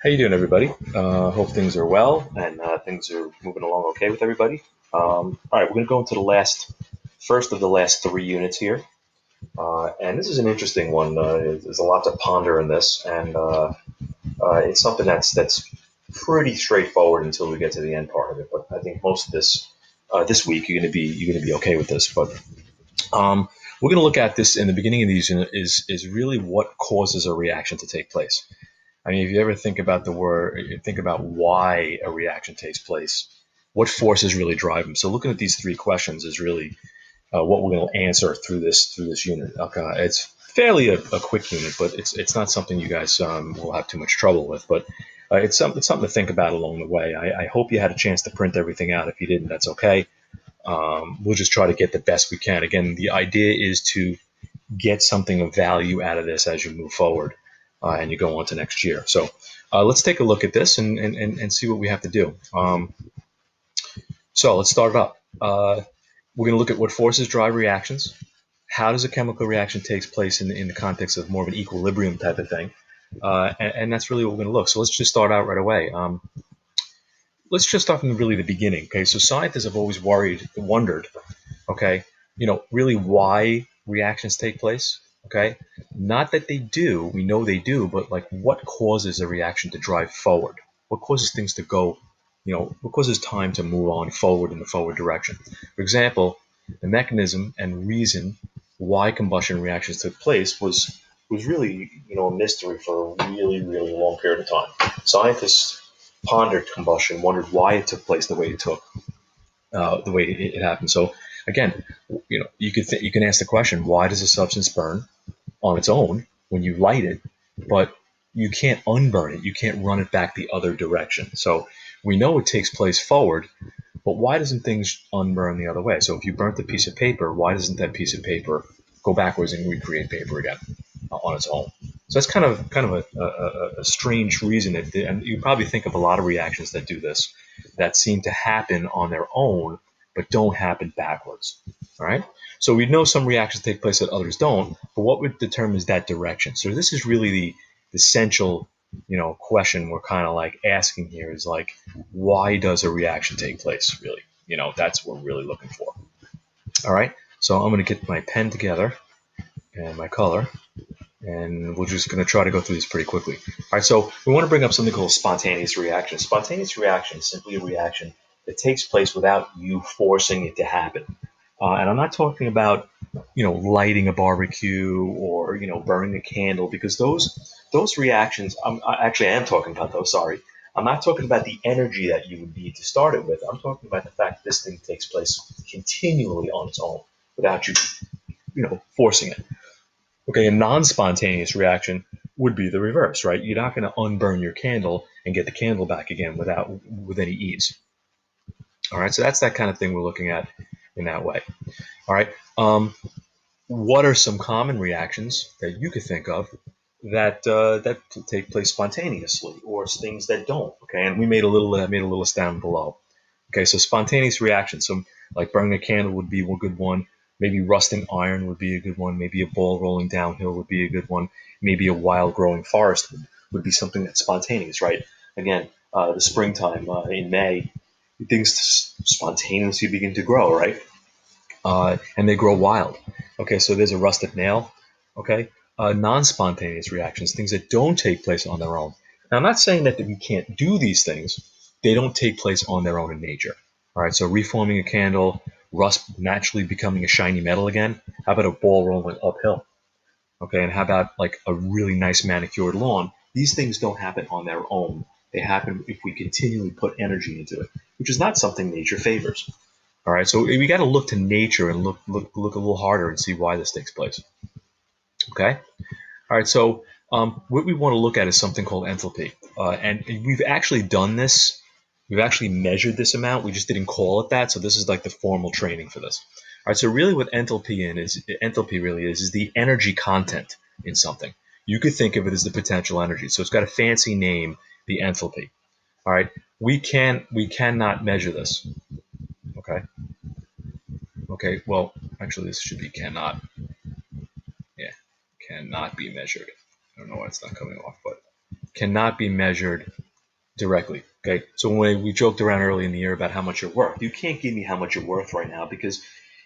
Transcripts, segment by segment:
How you doing, everybody? Hope things are well and things are moving along okay with everybody. All right, we're going to go into the first of the last three units here, and this is an interesting one. There's a lot to ponder in this, and it's something that's pretty straightforward until we get to the end part of it. But I think most of this week you're going to be okay with this. But um, we're going to look at this in the beginning of these unit is really what causes a reaction to take place. I mean, if you ever think about think about why a reaction takes place, what forces really drive them. So, looking at these three questions is really what we're going to answer through this unit. Okay, it's fairly a quick unit, but it's not something you guys will have too much trouble with. But it's something to think about along the way. I hope you had a chance to print everything out. If you didn't, that's okay. We'll just try to get the best we can. Again, the idea is to get something of value out of this as you move forward and you go on to next year. So let's take a look at this and see what we have to do. So let's start it up. We're going to look at what forces drive reactions. How does a chemical reaction takes place in the context of more of an equilibrium type of thing? And that's really what we're going to look. So let's just start out right away. Let's just start from really the beginning. Okay, so scientists have always wondered, okay, really why reactions take place. Okay, not that they do, we know they do, but like what causes a reaction to drive forward? What causes things to go, what causes time to move on forward in the forward direction? For example, the mechanism and reason why combustion reactions took place was really, a mystery for a really, really long period of time. Scientists pondered combustion, wondered why it took place the way it took, the way it happened. So again, you can ask the question, why does a substance burn on its own when you light it, but you can't unburn it, you can't run it back the other direction. So we know it takes place forward, but why doesn't things unburn the other way? So if you burnt a piece of paper, why doesn't that piece of paper go backwards and recreate paper again on its own? So that's kind of a strange reason. And you probably think of a lot of reactions that do this, that seem to happen on their own, but don't happen backwards. All right. So we know some reactions take place that others don't, but what would determine that direction? So this is really the essential, question we're kind of like asking here is like, why does a reaction take place? Really, that's what we're really looking for. All right. So I'm going to get my pen together and my color, and we're just going to try to go through these pretty quickly. All right, so we want to bring up something called spontaneous reaction. Spontaneous reaction is simply a reaction that takes place without you forcing it to happen. And I'm not talking about, lighting a barbecue or, burning a candle, because those reactions, I am talking about those, sorry. I'm not talking about the energy that you would need to start it with. I'm talking about the fact that this thing takes place continually on its own without you, forcing it. Okay, a non-spontaneous reaction would be the reverse, right? You're not going to unburn your candle and get the candle back again with any ease. All right, so that's that kind of thing we're looking at in that way. All right, what are some common reactions that you could think of that take place spontaneously, or things that don't? Okay, and we made a little list down below. Okay, so spontaneous reactions. So like burning a candle would be one good one. Maybe rusting iron would be a good one. Maybe a ball rolling downhill would be a good one. Maybe a wild growing forest would be something that's spontaneous, right? Again, the springtime in May, things spontaneously begin to grow, right? And they grow wild. Okay, so there's a rusted nail. Okay, non-spontaneous reactions, things that don't take place on their own. Now, I'm not saying that we can't do these things. They don't take place on their own in nature. All right, so reforming a candle, rust naturally becoming a shiny metal again. How about a ball rolling uphill? Okay, and how about like a really nice manicured lawn? These things don't happen on their own. They happen if we continually put energy into it, which is not something nature favors. All right, so we got to look to nature and look a little harder and see why this takes place. Okay. All right, so what we want to look at is something called enthalpy, and we've actually done this. We've actually measured this amount. We just didn't call it that. So this is like the formal training for this. All right, so really, what enthalpy really is the energy content in something. You could think of it as the potential energy. So it's got a fancy name, the enthalpy. All right, we cannot measure this. Okay. Okay, well, actually, this should be cannot. Yeah, cannot be measured. I don't know why it's not coming off, but cannot be measured directly. Okay, so when we joked around early in the year about how much you're worth, you can't give me how much you're worth right now because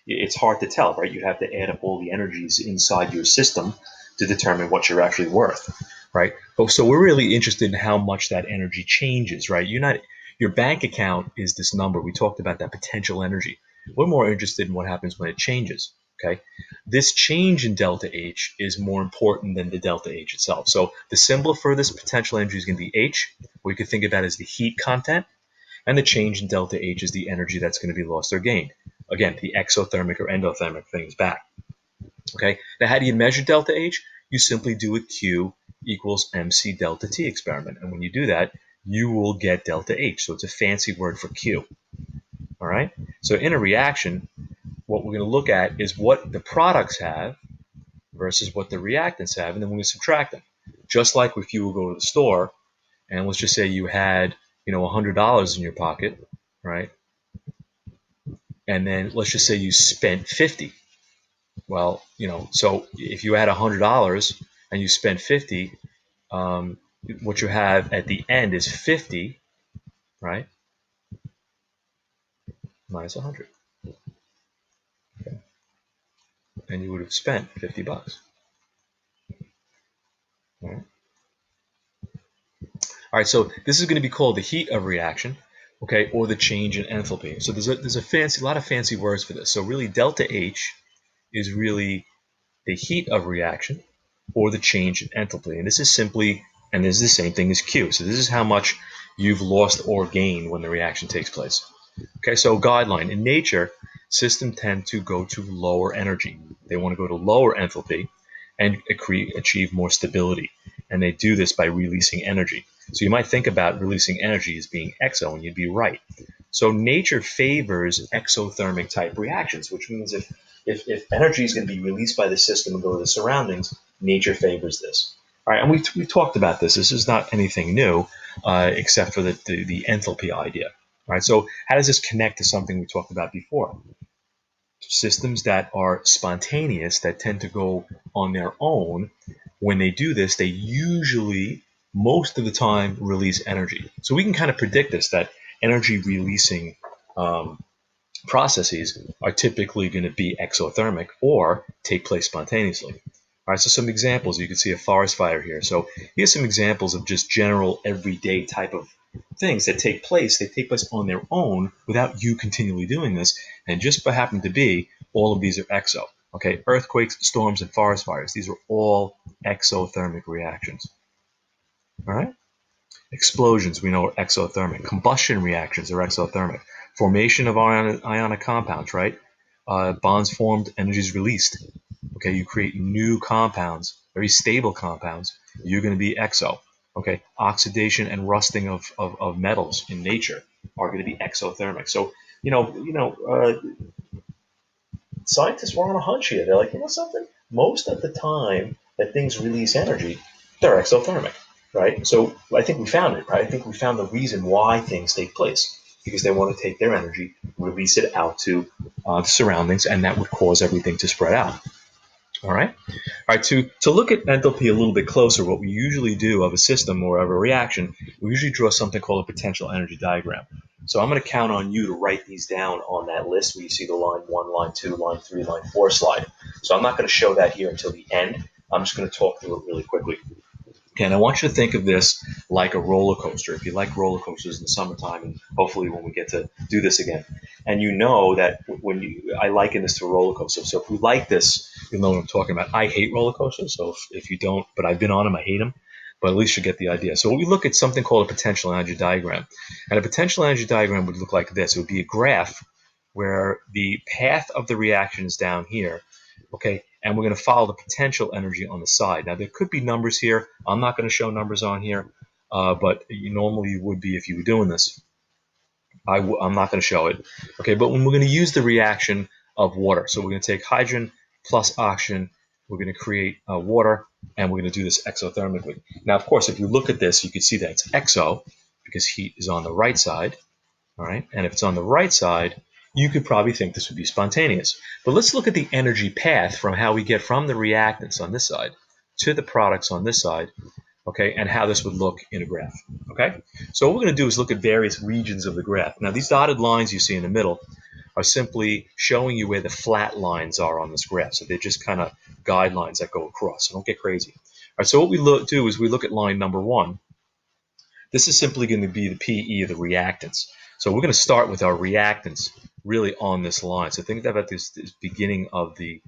it's hard to tell, right? You'd have to add up all the energies inside your system to determine what you're actually worth, right? So we're really interested in how much that energy changes, right? Your bank account is this number. We talked about that potential energy. We're more interested in what happens when it changes. Okay, this change in delta H is more important than the delta H itself. So the symbol for this potential energy is going to be H. We could think of that as the heat content, and the change in delta H is the energy that's going to be lost or gained. Again, the exothermic or endothermic thing is back. Okay, now how do you measure delta H? You simply do a Q equals MC delta T experiment, and when you do that, you will get delta H. So it's a fancy word for Q. All right. So in a reaction, what we're going to look at is what the products have versus what the reactants have, and then we're going to subtract them. Just like if you will go to the store, and let's just say you had, $100 in your pocket, right? And then let's just say you spent 50. Well, so if you had $100 and you spent 50, what you have at the end is 50, right? Minus 100. Okay. And you would have spent $50. All right. All right, so this is going to be called the heat of reaction, okay, or the change in enthalpy. So there's a lot of fancy words for this. So really, delta H is really the heat of reaction or the change in enthalpy. And this is the same thing as Q. So this is how much you've lost or gained when the reaction takes place. Okay, so guideline. In nature, systems tend to go to lower energy. They want to go to lower enthalpy and achieve more stability. And they do this by releasing energy. So you might think about releasing energy as being exo, and you'd be right. So nature favors exothermic type reactions, which means if energy is going to be released by the system and go to the surroundings, nature favors this. All right, and we talked about this. This is not anything new, except for the enthalpy idea. All right, so how does this connect to something we talked about before? Systems that are spontaneous, that tend to go on their own, when they do this, they usually, most of the time, release energy. So we can kind of predict this, that energy releasing processes are typically going to be exothermic or take place spontaneously. All right, so some examples. You can see a forest fire here. So here's some examples of just general everyday type of things that take place. They take place on their own without you continually doing this. And just by happen to be, all of these are exo. Okay, earthquakes, storms, and forest fires. These are all exothermic reactions. All right? Explosions, we know, are exothermic. Combustion reactions are exothermic. Formation of ionic compounds, right? Bonds formed, energy is released. Okay, you create new compounds, very stable compounds. You're going to be exo. Okay, oxidation and rusting of metals in nature are going to be exothermic. So, scientists were on a hunch here. They're like, something? Most of the time that things release energy, they're exothermic, right? So I think we found it, right? I think we found the reason why things take place, because they want to take their energy, release it out to the surroundings, and that would cause everything to spread out. All right. All right. To look at enthalpy a little bit closer, what we usually do of a system or of a reaction, we usually draw something called a potential energy diagram. So I'm going to count on you to write these down on that list where you see the line 1, line 2, line 3, line 4 slide. So I'm not going to show that here until the end. I'm just going to talk through it really quickly. Okay, and I want you to think of this like a roller coaster. If you like roller coasters in the summertime, and hopefully when we get to do this again, and you know that I liken this to a roller coaster. So if we like this, you'll know what I'm talking about. I hate roller coasters, so if you don't, but I've been on them, I hate them. But at least you get the idea. So we look at something called a potential energy diagram. And a potential energy diagram would look like this. It would be a graph where the path of the reaction is down here. Okay, and we're going to follow the potential energy on the side. Now, there could be numbers here. I'm not going to show numbers on here, but normally you would be if you were doing this. I'm not going to show it. Okay, but when we're going to use the reaction of water, so we're going to take hydrogen plus oxygen, we're going to create water, and we're going to do this exothermically. Now, of course, if you look at this, you can see that it's exo because heat is on the right side. All right, and if it's on the right side, you could probably think this would be spontaneous. But let's look at the energy path from how we get from the reactants on this side to the products on this side. okay, and how this would look in a graph. Okay, so what we're going to do is look at various regions of the graph. Now, these dotted lines you see in the middle are simply showing you where the flat lines are on this graph. So they're just kind of guidelines that go across. So don't get crazy. All right, so what we do is we look at line number 1. This is simply going to be the PE of the reactance. So we're going to start with our reactance really on this line. So think about this beginning of the,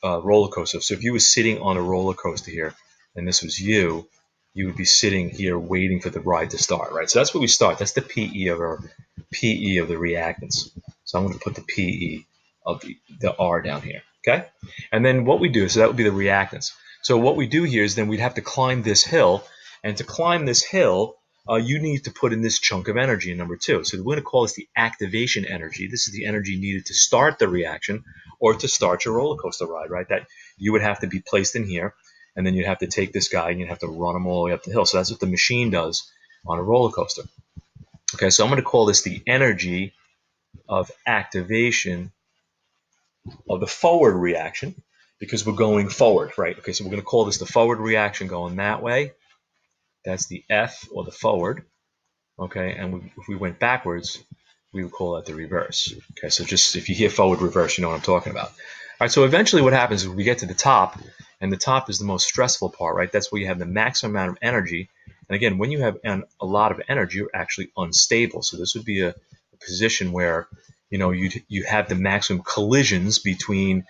roller coaster. So if you were sitting on a roller coaster here, and this was you would be sitting here waiting for the ride to start, right? So that's where we start. That's the PE of the reactance. So I'm going to put the PE of the R down here, okay? And then what we do, so that would be the reactance. So what we do here is then we'd have to climb this hill, and to climb this hill, you need to put in this chunk of energy in number 2. So we're going to call this the activation energy. This is the energy needed to start the reaction or to start your roller coaster ride, right? That you would have to be placed in here, and then you'd have to take this guy and you'd have to run him all the way up the hill. So that's what the machine does on a roller coaster. Okay, so I'm going to call this the energy of activation of the forward reaction because we're going forward, right? Okay, so we're going to call this the forward reaction going that way. That's the F, or the forward. Okay, and if we went backwards, we would call that the reverse. Okay, so just if you hear forward, reverse, you know what I'm talking about. All right, so eventually what happens is we get to the top, and the top is the most stressful part, right? That's where you have the maximum amount of energy. And again, when you have a lot of energy, you're actually unstable. So this would be a position where, you have the maximum collisions between,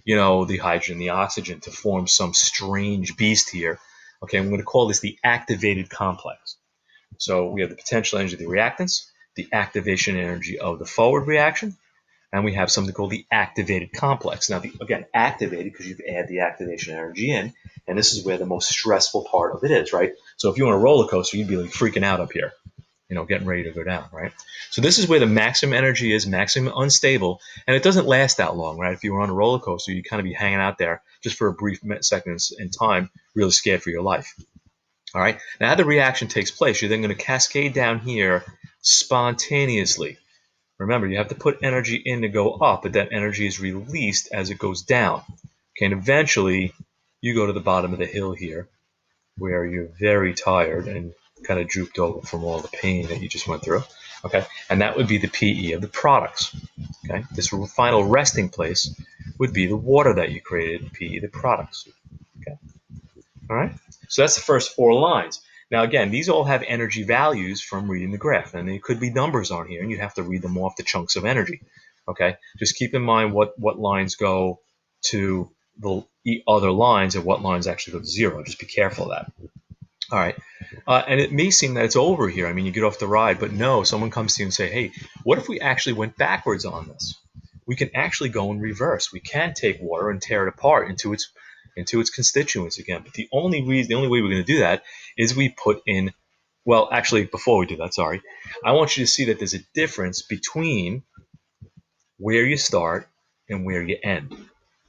the hydrogen and the oxygen to form some strange beast here. Okay, I'm going to call this the activated complex. So we have the potential energy of the reactance, the activation energy of the forward reaction, and we have something called the activated complex. Now, again, activated because you've added the activation energy in, and this is where the most stressful part of it is, right? So if you're on a roller coaster, you'd be like freaking out up here, getting ready to go down, right? So this is where the maximum energy is, maximum unstable, and it doesn't last that long, right? If you were on a roller coaster, you'd kind of be hanging out there just for a brief seconds in time, really scared for your life. All right, now how the reaction takes place, you're then going to cascade down here spontaneously. Remember, you have to put energy in to go up, but that energy is released as it goes down. Okay, and eventually you go to the bottom of the hill here where you're very tired and kind of drooped over from all the pain that you just went through. Okay, and that would be the PE of the products. Okay, this final resting place would be the water that you created, PE the products. Okay, all right. So that's the first 4 lines. Now, again, these all have energy values from reading the graph, and there could be numbers on here, and you have to read them off the chunks of energy. Okay, just keep in mind what lines go to the other lines and what lines actually go to 0. Just be careful of that. All right, and it may seem that it's over here. I mean, you get off the ride, but no, someone comes to you and say, hey, what if we actually went backwards on this? We can actually go in reverse. We can take water and tear it apart into its constituents again. But the only way we're going to do that is we put in, well, actually, before we do that, sorry, I want you to see that there's a difference between where you start and where you end.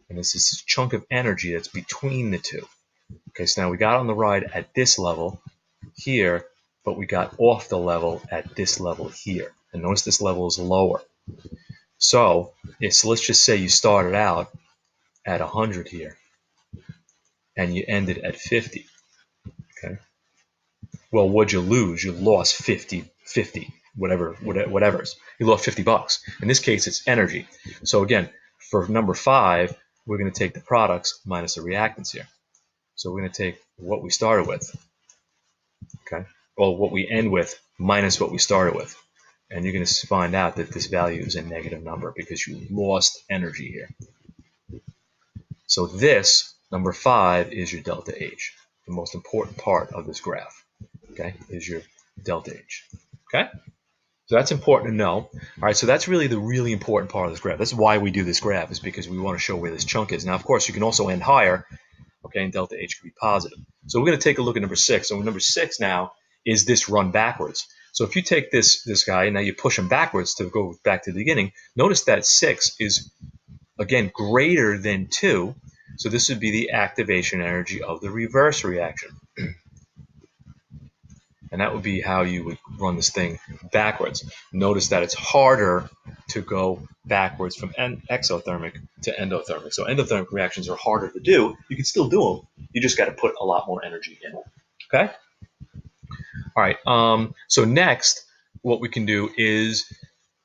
And this is a chunk of energy that's between the two. Okay, so now we got on the ride at this level here, but we got off the level at this level here. And notice this level is lower. So let's just say you started out at 100 here, and you ended at 50. Okay. Well, what'd you lose? You lost 50, whatever. You lost $50. In this case, it's energy. So again, for number 5, we're going to take the products minus the reactants here. So we're going to take what we started with. Okay. Well, what we end with minus what we started with. And you're going to find out that this value is a negative number because you lost energy here. So this, number 5, is your delta H. The most important part of this graph, okay, is your delta H. Okay? So that's important to know. All right, so that's really the really important part of this graph. That's why we do this graph, is because we want to show where this chunk is. Now, of course, you can also end higher, okay, and delta H can be positive. So we're going to take a look at number 6. So number 6 now is this run backwards. So if you take this guy and now you push him backwards to go back to the beginning, notice that 6 is, again, greater than 2. So this would be the activation energy of the reverse reaction. And that would be how you would run this thing backwards. Notice that it's harder to go backwards from exothermic to endothermic. So endothermic reactions are harder to do. You can still do them. You just got to put a lot more energy in. Okay? All right. So next, what we can do is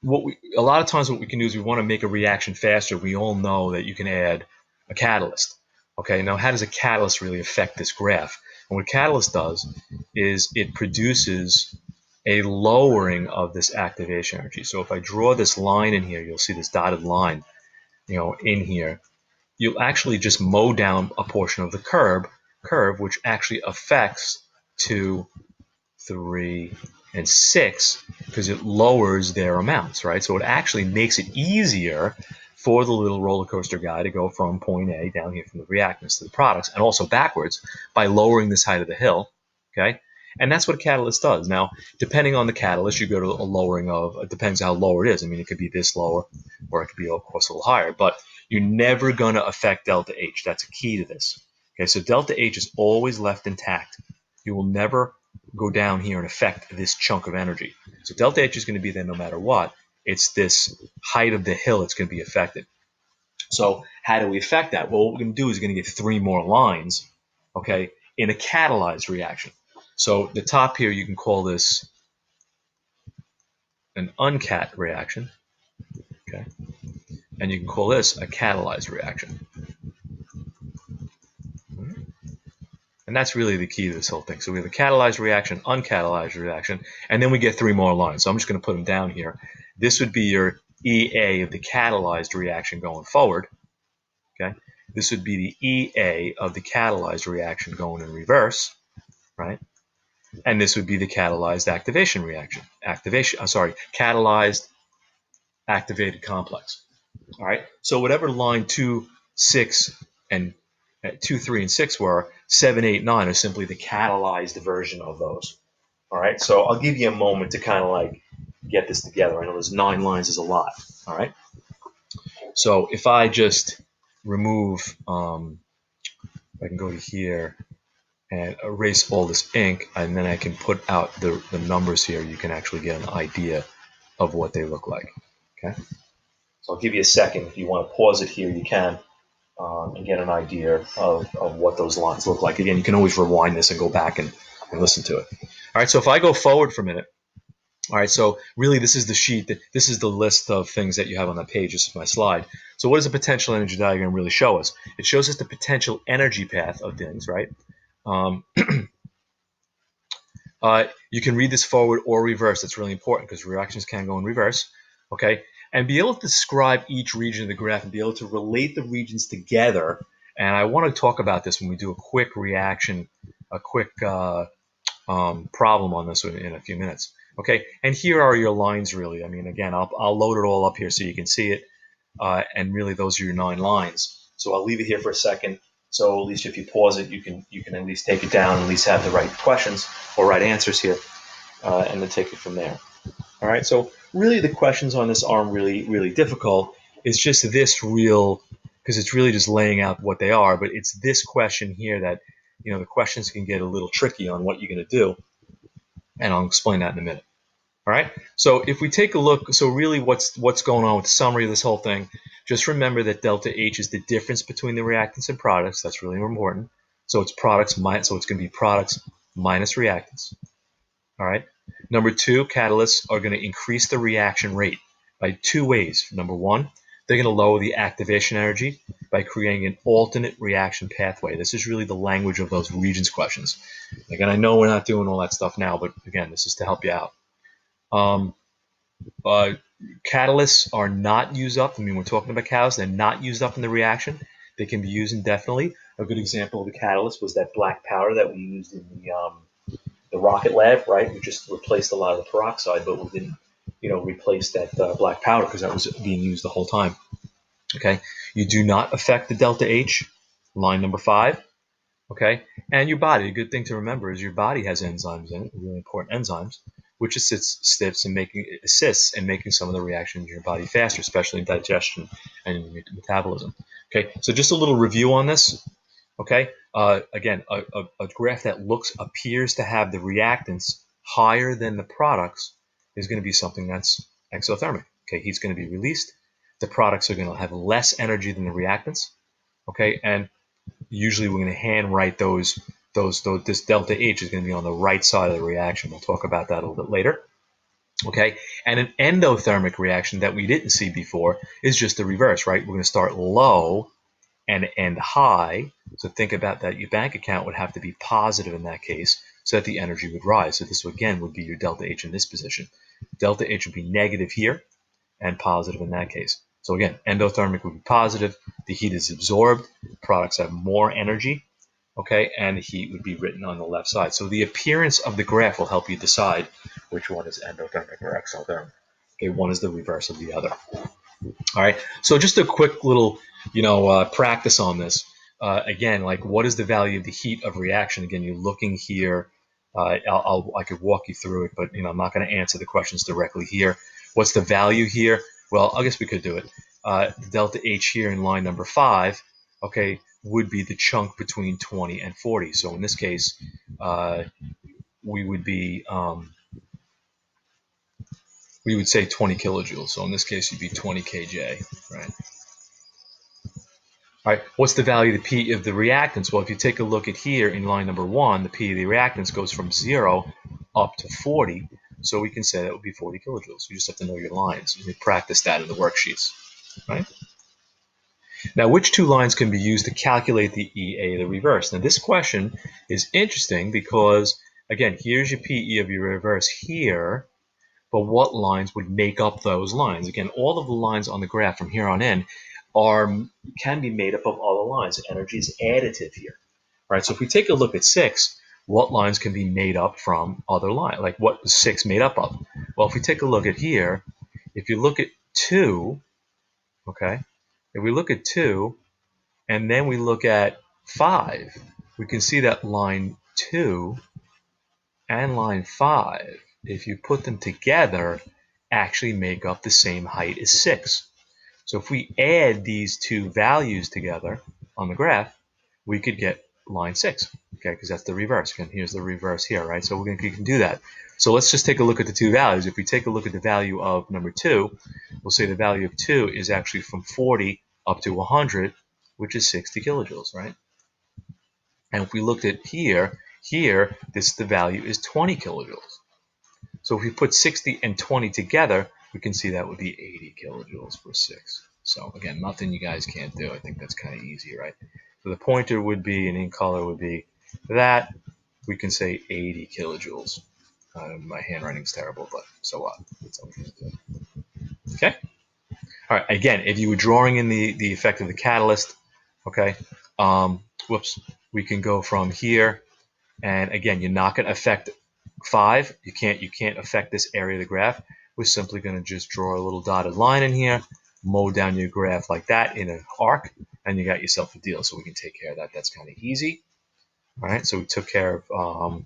a lot of times what we can do is we want to make a reaction faster. We all know that you can add a catalyst. Okay, now how does a catalyst really affect this graph? And what a catalyst does is it produces a lowering of this activation energy. So if I draw this line in here, you'll see this dotted line, in here. You'll actually just mow down a portion of the curve, which actually affects 2, 3, and 6 because it lowers their amounts, right? So it actually makes it easier for the little roller coaster guy to go from point A down here from the reactants to the products and also backwards by lowering this height of the hill, okay? And that's what a catalyst does. Now, depending on the catalyst, you go to a lowering of, it depends how low it is. I mean, it could be this lower or it could be, of course, a little higher, but you're never going to affect delta H. That's a key to this. Okay, so delta H is always left intact. You will never go down here and affect this chunk of energy. So delta H is going to be there no matter what. It's this height of the hill that's going to be affected. So how do we affect that? Well, what we're going to do is we're going to get 3 more lines, okay, in a catalyzed reaction. So the top here, you can call this an uncat reaction, okay, and you can call this a catalyzed reaction. And that's really the key to this whole thing. So we have a catalyzed reaction, uncatalyzed reaction, and then we get 3 more lines. So I'm just going to put them down here. This would be your EA of the catalyzed reaction going forward. Okay, this would be the EA of the catalyzed reaction going in reverse, right? And this would be the catalyzed activation reaction. Catalyzed activated complex. All right. So whatever line 2, 6, and 2, 3, and 6 were, 7, 8, 9 are simply the catalyzed version of those. All right. So I'll give you a moment to kind of like get this together. I know there's 9 lines is a lot. All right. So if I just remove, I can go to here and erase all this ink, and then I can put out the numbers here. You can actually get an idea of what they look like. Okay. So I'll give you a second. If you want to pause it here, you can. And get an idea of what those lines look like. Again, you can always rewind this and go back and listen to it. All right, so if I go forward for a minute, all right, so really this is the sheet, this is the list of things that you have on that page. This is my slide. So what does a potential energy diagram really show us? It shows us the potential energy path of things, right? You can read this forward or reverse. That's really important because reactions can go in reverse, okay? And be able to describe each region of the graph and be able to relate the regions together. And I want to talk about this when we do a quick reaction, a quick problem on this in a few minutes. Okay, and here are your lines really. I mean, again, I'll load it all up here so you can see it. And really those are your 9 lines. So I'll leave it here for a second. So at least if you pause it, you can at least take it down, at least have the right questions or right answers here, and then take it from there. All right, so really the questions on this aren't really difficult. It's just this real, because it's really just laying out what they are, but it's this question here that, the questions can get a little tricky on what you're going to do, and I'll explain that in a minute. All right, so if we take a look, so really what's going on with the summary of this whole thing, just remember that delta H is the difference between the reactants and products. That's really important. So it's products minus, so it's going to be products minus reactants. All right. Number 2, catalysts are going to increase the reaction rate by 2 ways. Number 1, they're going to lower the activation energy by creating an alternate reaction pathway. This is really the language of those regions questions. Again, I know we're not doing all that stuff now, but again, this is to help you out. Catalysts are not used up. I mean, we're talking about catalysts. They're not used up in the reaction. They can be used indefinitely. A good example of the catalyst was that black powder that we used in the rocket lab, right? We just replaced a lot of the peroxide, but we didn't, replace that black powder because that was being used the whole time. Okay, you do not affect the delta H, line number 5. Okay, and your body. A good thing to remember is your body has enzymes in it, really important enzymes, which assists in making some of the reactions in your body faster, especially in digestion and in metabolism. Okay, so just a little review on this. Okay, again, a graph that appears to have the reactants higher than the products is going to be something that's exothermic. Okay, heat's going to be released. The products are going to have less energy than the reactants. Okay, and usually we're going to hand write those. This delta H is going to be on the right side of the reaction. We'll talk about that a little bit later. Okay, and an endothermic reaction that we didn't see before is just the reverse, right? We're going to start low and end high. So think about that. Your bank account would have to be positive in that case so that the energy would rise. So this, again, would be your delta H in this position. Delta H would be negative here and positive in that case. So again, endothermic would be positive. The heat is absorbed. Products have more energy. Okay, and heat would be written on the left side. So the appearance of the graph will help you decide which one is endothermic or exothermic. Okay, one is the reverse of the other. All right, so just a quick little, practice on this. Again, like what is the value of the heat of reaction? Again, you're looking here. I could walk you through it, but I'm not going to answer the questions directly here. What's the value here? Well, I guess we could do it. Delta H here in line number 5, okay, would be the chunk between 20 and 40. So in this case, we would say 20 kilojoules. So in this case, you'd be 20 kJ, right? All right, what's the value of the P of the reactants? Well, if you take a look at here in line number 1, the P of the reactants goes from 0 up to 40. So we can say that would be 40 kilojoules. You just have to know your lines. You can practice that in the worksheets, right? Now, which two lines can be used to calculate the EA of the reverse? Now, this question is interesting because, again, here's your PE of your reverse here, but what lines would make up those lines? Again, all of the lines on the graph from here on in can be made up of other lines. Energy is additive here. All right, so if we take a look at 6, what lines can be made up from other lines? Like what is 6 made up of? Well, if we take a look at here, if you look at 2, okay, if we look at 2 and then we look at 5, we can see that line 2 and line 5, if you put them together, actually make up the same height as 6. So if we add these two values together on the graph, we could get line 6, okay, because that's the reverse. Again, here's the reverse here, right? So we can do that. So let's just take a look at the two values. If we take a look at the value of number 2, we'll say the value of 2 is actually from 40 up to 100, which is 60 kilojoules, right? And if we looked at here, the value is 20 kilojoules. So if we put 60 and 20 together, we can see that would be 80 kilojoules for 6. So again, nothing you guys can't do. I think that's kind of easy, right? So the pointer would be, and in color would be that. We can say 80 kilojoules. My handwriting's terrible, but so what? It's okay. All right. Again, if you were drawing in the effect of the catalyst, okay. We can go from here, and again, you're not going to affect 5. You can't affect this area of the graph. We're simply going to just draw a little dotted line in here, mow down your graph like that in an arc, and you got yourself a deal. So we can take care of that. That's kind of easy. All right. So we took care of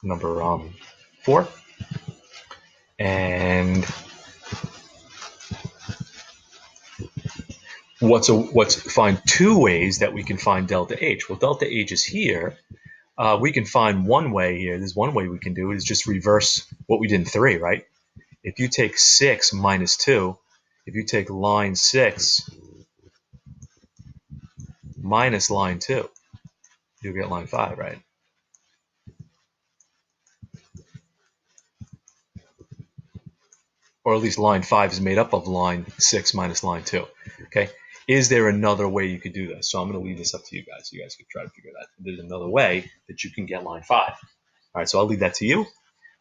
number 4, and find 2 ways that we can find delta H. Well, delta H is here. We can find one way here. There's one way we can do it is just reverse what we did in 3, right? If you take 6 minus 2, if you take line 6 minus line 2, you'll get line 5, right? Or at least line 5 is made up of line 6 minus line 2, okay? Is there another way you could do this? So I'm going to leave this up to you guys. You guys can try to figure that. There's another way that you can get line 5. All right, so I'll leave that to you,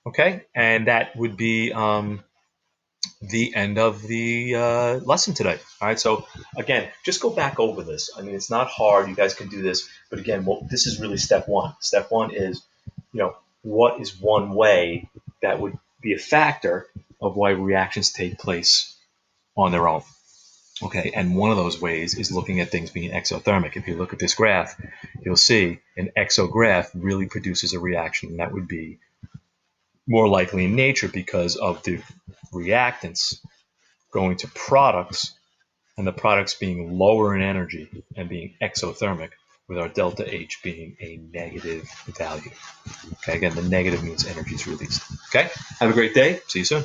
okay? And that would be the end of the lesson today. All right, so again, just go back over this. I mean, it's not hard. You guys can do this. But again, this is really step 1. Step 1 is, what is one way that would be a factor of why reactions take place on their own. Okay, and one of those ways is looking at things being exothermic. If you look at this graph, you'll see an exograph really produces a reaction, and that would be more likely in nature because of the reactants going to products, and the products being lower in energy and being exothermic with our delta H being a negative value. Okay, again, the negative means energy is released. Okay, have a great day. See you soon.